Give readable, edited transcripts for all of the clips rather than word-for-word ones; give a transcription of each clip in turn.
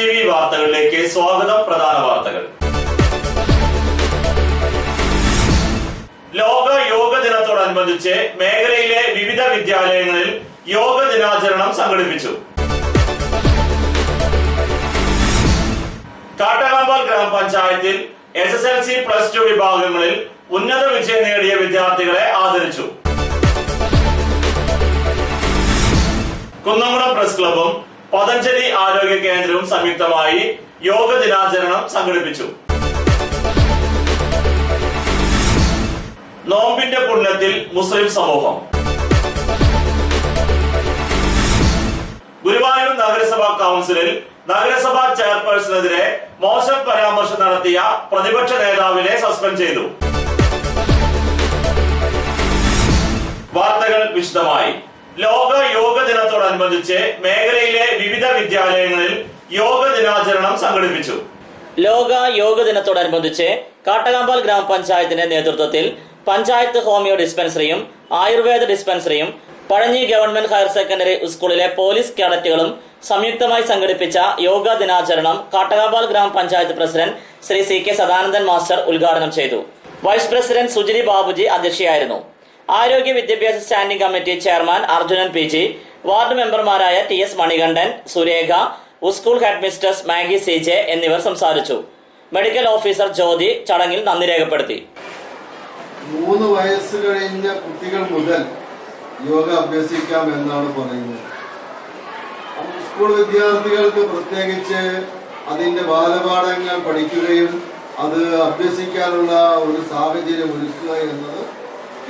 STV വാർത്തകളിലേക്ക് സ്വാഗതം. പ്രധാന വാർത്തകൾ. ലോക യോഗ ദിനത്തോടനുബന്ധിച്ച് മേഖലയിലെ വിവിധ വിദ്യാലയങ്ങളിൽ യോഗ ദിനാചരണം സംഘടിപ്പിച്ചു. കാട്ടകാമ്പാൽ ഗ്രാമപഞ്ചായത്തിൽ SSLC+2 വിഭാഗങ്ങളിൽ ഉന്നത വിജയം നേടിയ വിദ്യാർത്ഥികളെ ആദരിച്ചു. കുന്നംകുളം പ്രസ് ക്ലബും പതഞ്ജലി ആരോഗ്യ കേന്ദ്രവും സംയുക്തമായി യോഗ ദിനാചരണം സംഘടിപ്പിച്ചു. നോമ്പിന്റെ പുണ്യത്തിൽ മുസ്ലിം സമൂഹം. ഗുരുവായൂർ നഗരസഭാ കൗൺസിലിൽ നഗരസഭാ ചെയർപേഴ്സണെതിരെ മോശം പരാമർശം നടത്തിയ പ്രതിപക്ഷ നേതാവിനെ സസ്പെൻഡ് ചെയ്തു. വാർത്തകൾ വിശദമായി. ലോക യോഗ ദിനത്തോടനുബന്ധിച്ച് മേഖലയിലെ വിവിധ വിദ്യാലയങ്ങളിൽ യോഗ ദിനാചരണം സംഘടിപ്പിച്ചു. ലോക യോഗ ദിനത്തോടനുബന്ധിച്ച് കാട്ടകാമ്പാൽ ഗ്രാമപഞ്ചായത്തിന്റെ നേതൃത്വത്തിൽ പഞ്ചായത്ത് ഹോമിയോ ഡിസ്പെൻസറിയും ആയുർവേദ ഡിസ്പെൻസറിയും പഴഞ്ഞി ഗവൺമെന്റ് ഹയർ സെക്കൻഡറി സ്കൂളിലെ പോലീസ് കേഡറ്റുകളും സംയുക്തമായി സംഘടിപ്പിച്ച യോഗ ദിനാചരണം കാട്ടകാമ്പാൽ ഗ്രാമപഞ്ചായത്ത് president Shri CK Sadanandan master ഉദ്ഘാടനം ചെയ്തു. വൈസ് പ്രസിഡന്റ് സുജിനി ബാബുജി അധ്യക്ഷയായിരുന്നു. ആരോഗ്യ വിദ്യാഭ്യാസ standing committee chairman Arjunan PG, ward മെമ്പർമാരായ TS Manikandan, Surekha, school head mistress Maggie CJ എന്നിവർ സംസാരിച്ചു. മെഡിക്കൽ ഓഫീസർ ജ്യോതി ചടങ്ങിൽ നന്ദി രേഖപ്പെടുത്തി. 3 വയസ്സ് കഴിഞ്ഞ കുട്ടികൾ മുതൽ യോഗ അഭ്യസിക്കാം എന്നാണ് പറയുന്നത്. സ്കൂൾ വിദ്യാർത്ഥികൾക്ക് പ്രത്യേകിച്ച് അതിന്റെ ബാലപാഠങ്ങൾ പഠിക്കുകയും അത് അഭ്യസിക്കാനുള്ള ഒരു സാഹചര്യം ഒരുക്കുക എന്നത്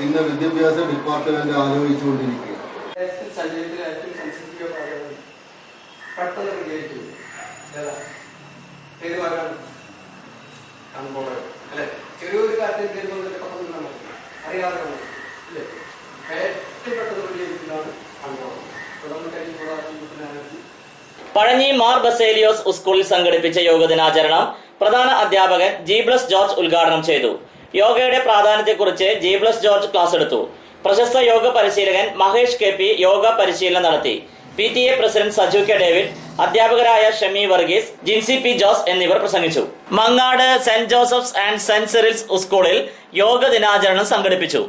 ഇന്ന് വിദ്യാഭ്യാസ ഡിപ്പാർട്ട്മെന്റ് ആലോചിച്ചുകൊണ്ടിരിക്കുക. ചെറിയൊരു കാര്യത്തിൽ അറിയാതെ പഴഞ്ഞി മാർ ബസേലിയോസ് സ്കൂളിൽ സംഘടിപ്പിച്ച യോഗ ദിനാചരണം പ്രധാന അധ്യാപകൻ G. ജോർജ് ഉദ്ഘാടനം ചെയ്തു. യോഗയുടെ പ്രാധാന്യത്തെക്കുറിച്ച് G. ജോർജ് ക്ലാസ് എടുത്തു. പ്രശസ്ത യോഗ പരിശീലകൻ മഹേഷ് KP യോഗ പരിശീലനം നടത്തി. PTA president Saju K. David, അധ്യാപകരായ ഷമി വർഗീസ്, ജിൻസി P. ജോസ് എന്നിവർ പ്രസംഗിച്ചു. Mangad saint Joseph's and saint Cyril's സ്കൂളിൽ യോഗ ദിനാചരണം സംഘടിപ്പിച്ചു.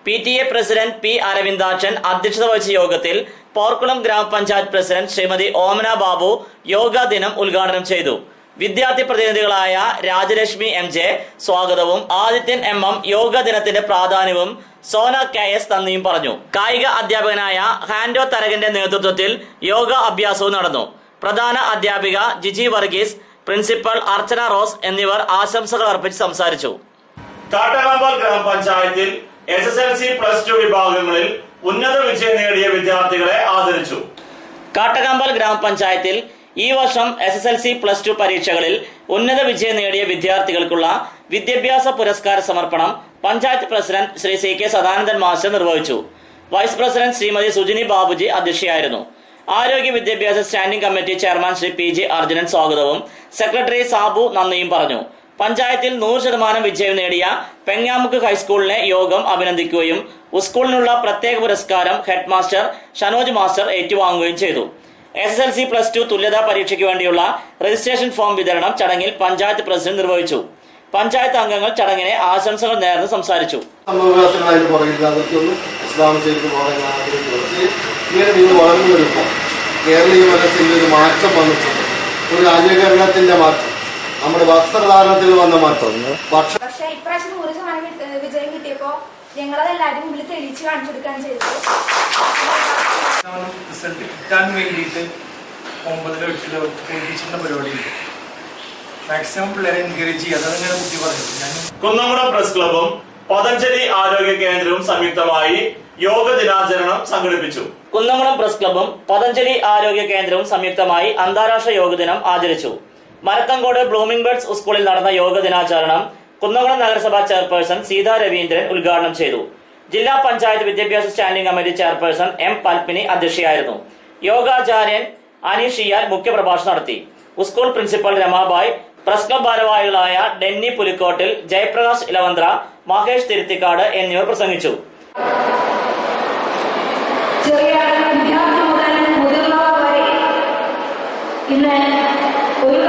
PTA president P. അരവിന്ദാക്ഷൻ അധ്യക്ഷത വഹിച്ച യോഗത്തിൽ പോർക്കുളം ഗ്രാമപഞ്ചായത്ത് പ്രസിഡന്റ് ശ്രീമതി ഓമന ബാബു യോഗ ദിനം ഉദ്ഘാടനം ചെയ്തു. വിദ്യാർത്ഥി പ്രതിനിധികളായ രാജലക്ഷ്മി MJ സ്വാഗതവും ആദിത്യൻ MM യോഗ ദിനത്തിന്റെ പ്രാധാന്യവും സോന KS നന്ദിയും പറഞ്ഞു. കായിക അധ്യാപകനായ ഹാൻഡോ തരകന്റെ നേതൃത്വത്തിൽ യോഗ അഭ്യാസവും നടന്നു. പ്രധാന അധ്യാപിക ജിജി വർഗീസ്, പ്രിൻസിപ്പൽ അർച്ചന റോസ് എന്നിവർ ആശംസകൾ അർപ്പിച്ച് സംസാരിച്ചു. കാട്ടകാമ്പാൽ ഗ്രാമപഞ്ചായത്തിൽ SSLC+2 വിഭാഗങ്ങളിൽ ഉന്നത വിജയം നേടിയ വിദ്യാർത്ഥികളെ ആദരിച്ചു. കാട്ടകാമ്പാൽ ഗ്രാമപഞ്ചായത്തിൽ ഈ വർഷം SSLC+2 പരീക്ഷകളിൽ ഉന്നത വിജയം നേടിയ വിദ്യാർത്ഥികൾക്കുള്ള വിദ്യാഭ്യാസ പുരസ്കാര സമർപ്പണം panchayat president Shri CK Sadanandan master നിർവഹിച്ചു. വൈസ് പ്രസിഡന്റ് ശ്രീമതി സുജിനി ബാബുജി അധ്യക്ഷയായിരുന്നു. ആരോഗ്യ വിദ്യാഭ്യാസ standing committee chairman Shri PG Arjunan സ്വാഗതവും സെക്രട്ടറി സാബു നന്ദിയും പറഞ്ഞു. പഞ്ചായത്തിൽ 100% വിജയം നേടിയ പെങ്ങാമുക്ക് ഹൈസ്കൂളിനെ യോഗം അഭിനന്ദിക്കുകയും സ്കൂളിനുള്ള പ്രത്യേക പുരസ്കാരം ഹെഡ് മാസ്റ്റർ ഷനോജ് മാസ്റ്റർ ഏറ്റുവാങ്ങുകയും ചെയ്തു. SSLC+2 തുല്യതാ പരീക്ഷയ്ക്ക് വേണ്ടിയുള്ള രജിസ്ട്രേഷൻ ഫോം വിതരണം ചടങ്ങിൽ പഞ്ചായത്ത് പ്രസിഡന്റ് നിർവഹിച്ചു. പഞ്ചായത്ത് അംഗങ്ങൾ ചടങ്ങിനെ ആശംസകൾ നേർന്ന് സംസാരിച്ചു. കേരളീയ മനസ്സിൽ ഒരു മാറ്റം വന്നിട്ടുണ്ട്. ഒരു രാജ്യകരണത്തിന്റെ മാറ്റം, നമ്മുടെ വസ്ത്രധാരണത്തിൽ വന്ന മാറ്റം. പക്ഷേ ഇപ്രാവശ്യം 100% വിജയം കിട്ടിയപ്പോ ഞങ്ങളതെല്ലാവരും മുമ്പിൽ തെളിയിച്ച് കാണിച്ചു കൊടുക്കാൻ ചെയ്തത്. റിസൾട്ട് കിട്ടാൻ വേണ്ടിയിട്ട് 9 പരിപാടിയുണ്ട്. മാക്സിമം പിള്ളേരെ എൻകറേജ് ചെയ്യുക, അതാണ് ഞാൻ ബുദ്ധി പറഞ്ഞത്. കുന്നംകുളം പ്രസ് ക്ലബും പതഞ്ജലി ആരോഗ്യ കേന്ദ്രവും സംയുക്തമായി യോഗ ദിനാചരണം സംഘടിപ്പിച്ചു. കുന്നംകുളം പ്രസ് ക്ലബും പതഞ്ജലി ആരോഗ്യ കേന്ദ്രവും സംയുക്തമായി അന്താരാഷ്ട്ര യോഗ ദിനം ആചരിച്ചു. മരത്തങ്കോട് ബ്ലൂമിംഗ് ബേർഡ്സ് സ്കൂളിൽ നടന്ന യോഗ ദിനാചരണം കുന്നംകുളം നഗരസഭാ ചെയർപേഴ്സൺ സീതാ രവീന്ദ്രൻ ഉദ്ഘാടനം ചെയ്തു. ജില്ലാ പഞ്ചായത്ത് വിദ്യാഭ്യാസ standing committee chairperson M. Padmini അധ്യക്ഷയായിരുന്നു. യോഗാചാര്യൻ അനീഷിയാൽ മുഖ്യപ്രഭാഷണം നടത്തി. School principal Ramabai, press club ഭാരവാഹികളായ ഡെന്നി പുലിക്കോട്ടിൽ, ജയപ്രകാശ് ഇലവന്ത്ര, മഹേഷ് തിരുത്തിക്കാട് എന്നിവർ പ്രസംഗിച്ചു. ചെറിയ വിദ്യാർത്ഥി മുതൽ മുതിർന്നവർ വരെ ഇന്ന് ഒരു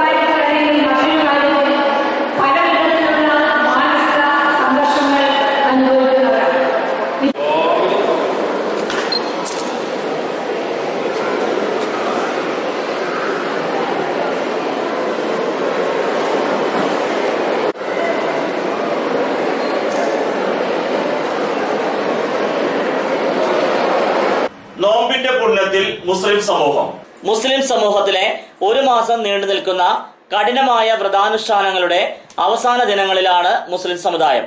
നോമ്പിന്റെ പുണ്യത്തിൽ മുസ്ലിം സമൂഹം. മുസ്ലിം സമൂഹത്തിലെ ഒരു മാസം നീണ്ടു നിൽക്കുന്ന കഠിനമായ വ്രതാനുഷ്ഠാനങ്ങളുടെ അവസാന ദിനങ്ങളിലാണ് മുസ്ലിം സമുദായം.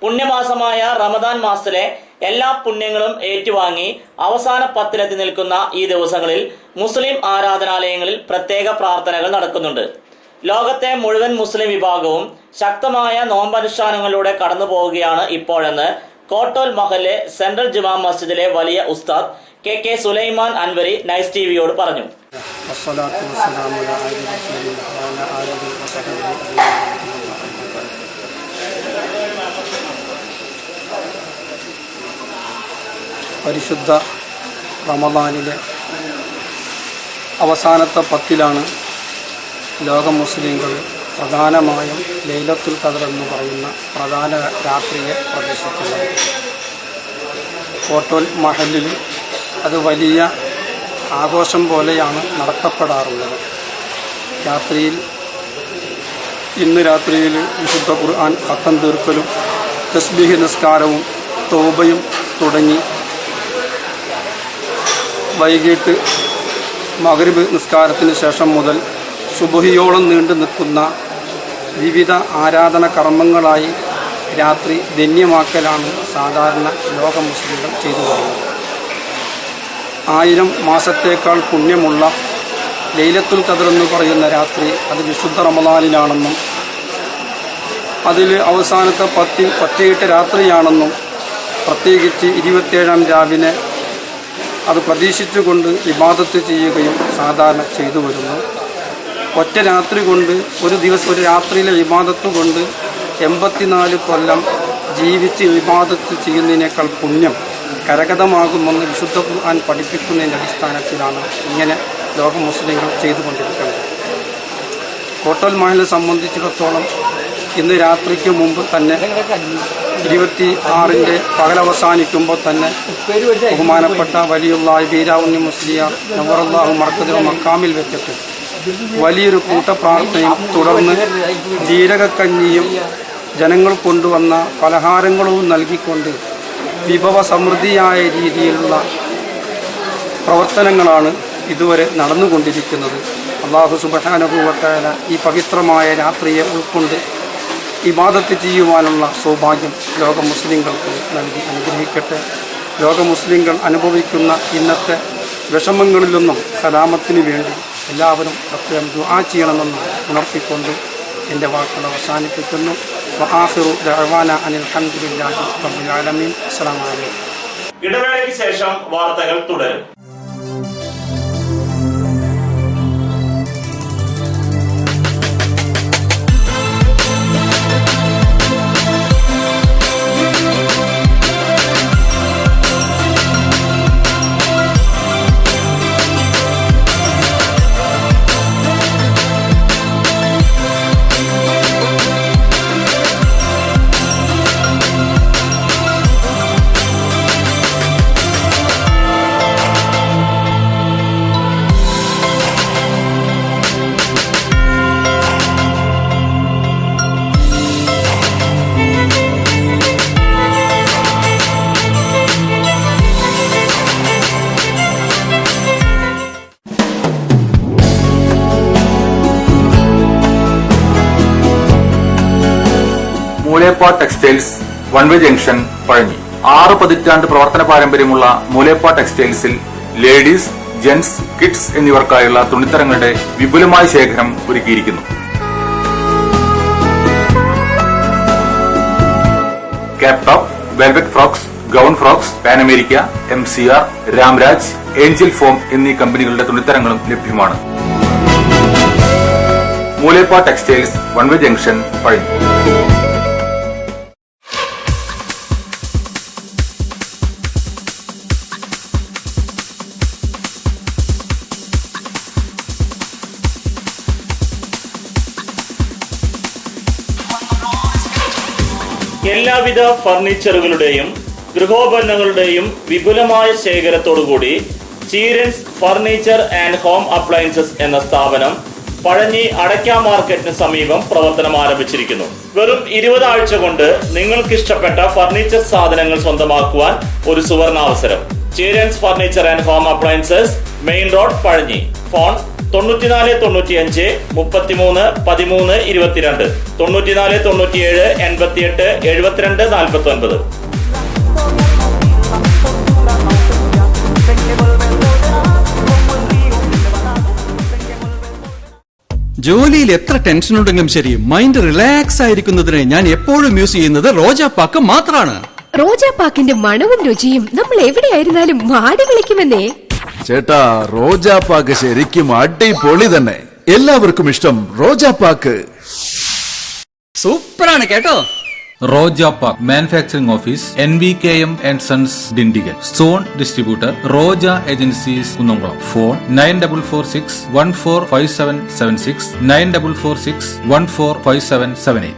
പുണ്യമാസമായ റമദാൻ മാസത്തിലെ എല്ലാ പുണ്യങ്ങളും ഏറ്റുവാങ്ങി അവസാന 10-ലെത്തി നിൽക്കുന്ന ഈ ദിവസങ്ങളിൽ മുസ്ലിം ആരാധനാലയങ്ങളിൽ പ്രത്യേക പ്രാർത്ഥനകൾ നടക്കുന്നുണ്ട്. ലോകത്തെ മുഴുവൻ മുസ്ലിം വിഭാഗവും ശക്തമായ നോമ്പനുഷ്ഠാനങ്ങളിലൂടെ കടന്നു പോവുകയാണ് ഇപ്പോഴെന്ന് കോട്ടോൽ മഹല്ലെ സെൻട്രൽ ജുമാ മസ്ജിദിലെ വലിയ ഉസ്താദ് കെ സുലൈമാൻ അൻവരി നൈസ് ടിവിയോട് പറഞ്ഞു. പരിശുദ്ധ റമദാനിലെ അവസാനത്തെ 10-ലാണ് ലോക മുസ്ലിങ്ങൾ പ്രധാനമായും ലൈലത്തുൽ ഖദർ എന്ന് പറയുന്ന പ്രധാന രാത്രിയെ പ്രതീക്ഷിക്കുന്നത്. കോട്ടോൽ മഹലിൽ അത് വലിയ ആഘോഷം പോലെയാണ് നടത്തപ്പെടാറുള്ളത്. ഇന്ന് രാത്രിയിൽ വിശുദ്ധ ഖുർആൻ ഖത്തം തീർക്കലും തസ്ബീഹ് നിസ്കാരവും തൗബയും തുടങ്ങി വൈകിട്ട് മഗ്രിബ് നിസ്കാരത്തിന് ശേഷം മുതൽ സുബഹിയോളം നീണ്ടു നിൽക്കുന്ന വിവിധ ആരാധന കർമ്മങ്ങളായി രാത്രി ധന്യമാക്കലാണ് സാധാരണ ലോക മുസ്ലിങ്ങൾ ചെയ്തു വരുന്നത്. 1000 മാസത്തേക്കാൾ പുണ്യമുള്ള ലൈലത്തുൽ ഖദർ എന്ന് പറയുന്ന രാത്രി അത് വിശുദ്ധ റമദാനിലാണെന്നും അതിൽ അവസാനത്തെ 10 രാത്രിയാണെന്നും പ്രത്യേകിച്ച് 27-ാം രാവിനെ അത് പ്രതീക്ഷിച്ചുകൊണ്ട് ഇബാദത്ത് ചെയ്യുകയും സാധാരണ ചെയ്തു വരുന്നു. ഒറ്റ രാത്രി കൊണ്ട് ഒരു രാത്രിയിലെ ഇബാദത്ത് കൊണ്ട് 84 കൊല്ലം ജീവിച്ച് ഇബാദത്ത് ചെയ്യുന്നതിനേക്കാൾ പുണ്യം കരഗതമാകുമെന്ന് വിശുദ്ധ ഖുർആൻ പഠിപ്പിക്കുന്നതിൻ്റെ അടിസ്ഥാനത്തിലാണ് ഇങ്ങനെ ലോക മുസ്ലിങ്ങൾ ചെയ്തുകൊണ്ടിരിക്കുന്നത്. കോട്ടോൽ മഹലിനെ സംബന്ധിച്ചിടത്തോളം ഇന്ന് രാത്രിക്ക് മുമ്പ് തന്നെ 26-ന്റെ പകലവസാനിക്കുമ്പോൾ തന്നെ ബഹുമാനപ്പെട്ട വലിയുള്ളാഹി ബീരാവുണ്ണി മുസ്ലിയാർ നവറല്ലാഹു മർക്കദിൽ മക്കാമിൽ വെച്ചിട്ട് വലിയൊരു കൂട്ടപ്രാർത്ഥനയും തുടർന്ന് ജീരകക്കഞ്ഞിയും ജനങ്ങൾ കൊണ്ടുവന്ന പലഹാരങ്ങളും നൽകിക്കൊണ്ട് വിഭവ സമൃദ്ധിയായ രീതിയിലുള്ള പ്രവർത്തനങ്ങളാണ് ഇതുവരെ നടന്നുകൊണ്ടിരിക്കുന്നത്. അല്ലാഹു സുബ്ഹാനഹു വ തആല ഈ പവിത്രമായ രാത്രിയെ ഉൾക്കൊണ്ട് ഇബാദത്ത് ചെയ്യുവാനുള്ള സൗഭാഗ്യം ലോക മുസ്ലിങ്ങൾക്ക് നൽകി അനുഗ്രഹിക്കട്ടെ. ലോക മുസ്ലിങ്ങൾ അനുഭവിക്കുന്ന ഇന്നത്തെ വിഷമങ്ങളിലൊന്നും സലാമത്തിന് വേണ്ടി എല്ലാവരും പ്രത്യേകം ദുആ ചെയ്യണമെന്ന് ഉണർത്തിക്കൊണ്ട് എൻ്റെ വാക്കുകൾ അവസാനിപ്പിക്കുന്നു. വആഖിറു ദഅവാന അനിൽ ഹംദുലില്ലാഹി റബ്ബിൽ ആലമീൻ. അസ്സലാമു അലൈക്കും. ഇടവേളയ്ക്ക് ശേഷം വാർത്തകൾ തുടരും. Moolepa textiles one way junction Pazhanji. 6 പതിറ്റാണ്ട് പ്രവർത്തന പാരമ്പര്യമുള്ള മൂലേപ്പ ടെക്സ്റ്റൈൽസിൽ ലേഡീസ്, ജെന്റ്സ്, കിഡ്സ് എന്നിവർക്കായുള്ള തുണിത്തരങ്ങളുടെ വിപുലമായ ശേഖരം ഒരുക്കിയിരിക്കുന്നു. Cap top, velvet frocks, gown frocks, Pan America, MCR, Ramraj, Angel Form എന്നീ കമ്പനികളുടെ തുണിത്തരങ്ങളും ലഭ്യമാണ്. Moolepa textiles one way junction Pazhanji. എല്ലാവിധ ഫർണിച്ചറുകളുടെയും ഗൃഹോപകരണങ്ങളുടെയും വിപുലമായ ശേഖരത്തോടുകൂടി Cheerans furniture and home appliances എന്ന സ്ഥാപനം പഴഞ്ഞി അടയ്ക്ക മാർക്കറ്റിന് സമീപം പ്രവർത്തനം ആരംഭിച്ചിരിക്കുന്നു. വെറും 20 ആഴ്ച കൊണ്ട് നിങ്ങൾക്ക് ഇഷ്ടപ്പെട്ട ഫർണിച്ചർ സാധനങ്ങൾ സ്വന്തമാക്കുവാൻ ഒരു സുവർണാവസരം. Cheerans furniture and home appliances, main road, Pazhanji. Phone 94 95 33 13 22, 94 97 88 72 49. ജോലിയിൽ എത്ര ടെൻഷൻ ഉണ്ടെങ്കിലും ശരി, മൈൻഡ് റിലാക്സ് ആയിരിക്കുന്നതിന് ഞാൻ എപ്പോഴും യൂസ് ചെയ്യുന്നത് റോജാപ്പാക്ക് മാത്രമാണ്. റോജാപ്പാക്കിന്റെ മണവും രുചിയും നമ്മൾ എവിടെയായിരുന്നാലും മാടി വിളിക്കുമെന്നേ. ചേട്ടാ, റോജാപ്പാക്ക് ശരിക്കും അടിപൊളി തന്നെ. എല്ലാവർക്കും ഇഷ്ടം റോജാപ്പാക്ക്. സൂപ്പറാണ് കേട്ടോ. Rojapakku manufacturing office, NVKM and Sons, Dindigul. Zone distributor Roja Agencies, Kunnamkuളം. Phone 9446 145776, 9446 145778.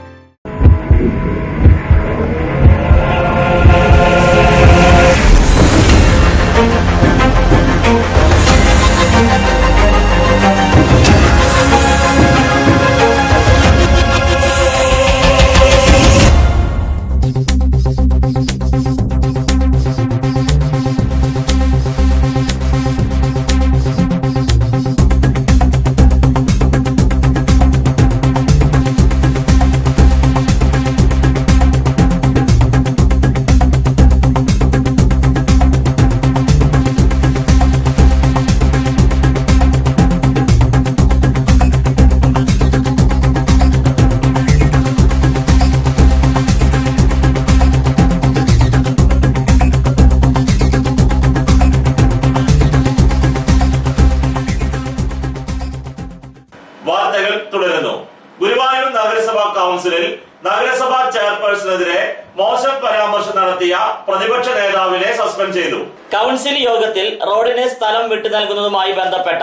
വാർത്തകൾ തുടരുന്നു. ഗുരുവായൂർ നഗരസഭാ കൗൺസിലിൽ നഗരസഭാ ചെയർപേഴ്സണെതിരെ മോശം പരാമർശം നടത്തിയ പ്രതിപക്ഷ നേതാവിനെ സസ്പെൻഡ് ചെയ്തു. കൗൺസിൽ യോഗത്തിൽ റോഡിന് സ്ഥലം വിട്ടു നൽകുന്നതുമായി ബന്ധപ്പെട്ട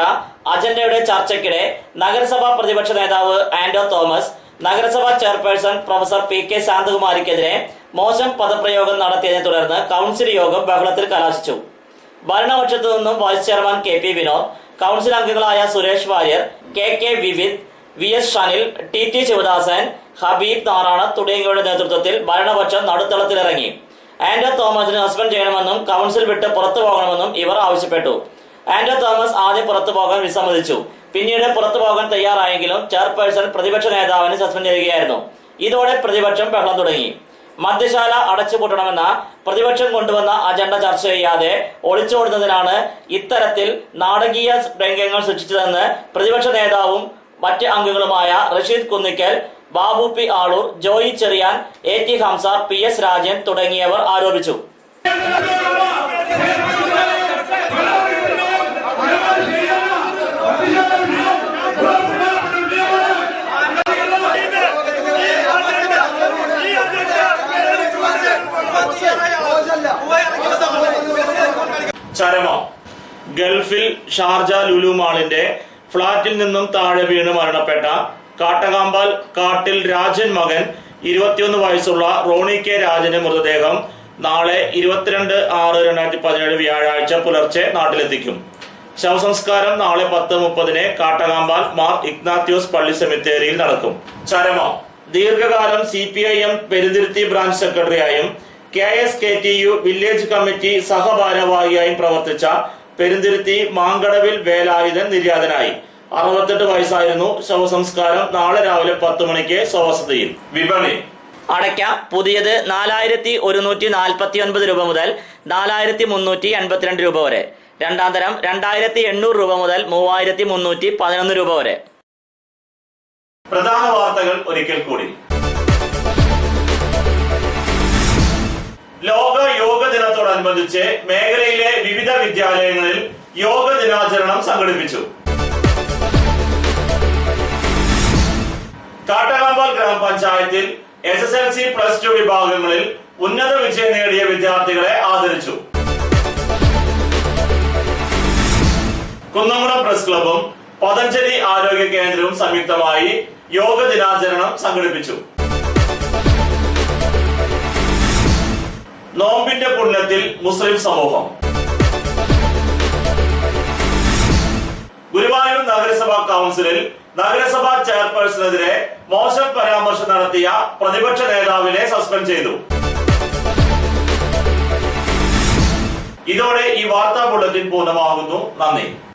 അജണ്ടയുടെ ചർച്ചയ്ക്കിടെ നഗരസഭാ പ്രതിപക്ഷ നേതാവ് ആന്റോ തോമസ് നഗരസഭാ ചെയർപേഴ്സൺ പ്രൊഫസർ PK ശാന്തകുമാരിക്കെതിരെ മോശം പദപ്രയോഗം നടത്തിയതിനെ തുടർന്ന് കൗൺസിൽ യോഗം ബഹളത്തിൽ കലാശിച്ചു. ഭരണപക്ഷത്തു നിന്നും vice chairman KP Vinod, council അംഗങ്ങളായ സുരേഷ് വാര്യർ, KK വിവിധ്, VS ഷനിൽ, TT ശിവദാസൻ, ഹബീബ് നാറാണ തുടങ്ങിയവരുടെ നേതൃത്വത്തിൽ ഭരണപക്ഷം നടുത്തളത്തിലിറങ്ങി. ആന്റോ തോമസിനെ സസ്പെൻഡ് ചെയ്യണമെന്നും കൗൺസിൽ വിട്ട് പുറത്തു പോകണമെന്നും ഇവർ ആവശ്യപ്പെട്ടു. ആന്റോ തോമസ് ആദ്യം പുറത്തു പോകാൻ വിസമ്മതിച്ചു. പിന്നീട് പുറത്തു പോകാൻ തയ്യാറായെങ്കിലും ചെയർപേഴ്സൺ പ്രതിപക്ഷ നേതാവിനെ സസ്പെൻഡ് ചെയ്യുകയായിരുന്നു. ഇതോടെ പ്രതിപക്ഷം ബഹളം തുടങ്ങി. മദ്യശാല അടച്ചുപൂട്ടണമെന്ന പ്രതിപക്ഷം കൊണ്ടുവന്ന അജണ്ട ചർച്ച ചെയ്യാതെ ഒളിച്ചോടുന്നതിനാണ് ഇത്തരത്തിൽ നാടകീയ രംഗങ്ങൾ സൃഷ്ടിച്ചതെന്ന് പ്രതിപക്ഷ നേതാവും മറ്റ് അംഗങ്ങളുമായ Rasheed Kunnickal, Babu P Aloor, Joy Cherian, AT Hamza, PS Rajan തുടങ്ങിയവർ ആരോപിച്ചു. ചരമം. ഗൾഫിൽ ഷാർജ ലുലു മാളിന്റെ ഫ്ളാറ്റിൽ നിന്നും താഴെ വീണ് മരണപ്പെട്ട കാട്ടകാമ്പാൽ കാട്ടിൽ രാജൻ മകൻ 21 വയസ്സുള്ള റോണി K രാജന്റെ മൃതദേഹം നാളെ 22/6/2017 വ്യാഴാഴ്ച പുലർച്ചെ നാട്ടിലെത്തിക്കും. ശവസംസ്കാരം നാളെ 10:30 കാട്ടകാമ്പാൽ മാർ ഇഗ്നാത്യോസ് പള്ളി സെമിത്തേരിയിൽ നടക്കും. ചരമം. ദീർഘകാലം CPIM പെരുന്തുരുത്തി ബ്രാഞ്ച് സെക്രട്ടറിയായും KSKTU വില്ലേജ് കമ്മിറ്റി സഹഭാരവാഹിയായും പ്രവർത്തിച്ച പെരുന്തുരുത്തി മാങ്കടവിൽ വേലായുധൻ നിര്യാതനായി. 68 വയസ്സായിരുന്നു. ശവസംസ്കാരം നാളെ രാവിലെ 10 മണിക്ക് സ്വവസതിയിൽ. വിപണി. അടയ്ക്ക പുതിയത് 4149 രൂപ മുതൽ 4382 രൂപ വരെ. രണ്ടാം തരം 2800 രൂപ മുതൽ 3311 രൂപ വരെ. പ്രധാന വാർത്തകൾ ഒരിക്കൽ കൂടി. ലോക യോഗ ദിനത്തോടനുബന്ധിച്ച് മേഖലയിലെ വിവിധ വിദ്യാലയങ്ങളിൽ യോഗ ദിനാചരണം സംഘടിപ്പിച്ചു. കാട്ടകാമ്പാൽ ഗ്രാമപഞ്ചായത്തിൽ SSLC+2 വിഭാഗങ്ങളിൽ ഉന്നത വിജയം നേടിയ വിദ്യാർത്ഥികളെ ആദരിച്ചു. കുന്നംകുളം പ്രസ് ക്ലബും പതഞ്ജലി ആരോഗ്യ കേന്ദ്രവും സംയുക്തമായി യോഗ ദിനാചരണം സംഘടിപ്പിച്ചു. നോമ്പിന്റെ പുണ്യത്തിൽ മുസ്ലിം സമൂഹം. ഗുരുവായൂർ നഗരസഭാ കൗൺസിലിൽ നഗരസഭാ ചെയർപേഴ്സണെതിരെ മോശം പരാമർശം നടത്തിയ പ്രതിപക്ഷ നേതാവിനെ സസ്പെൻഡ് ചെയ്തു. ഇതോടെ ഈ വാർത്താ ബുള്ളറ്റിൻ പൂർണ്ണമാകുന്നു. നന്ദി.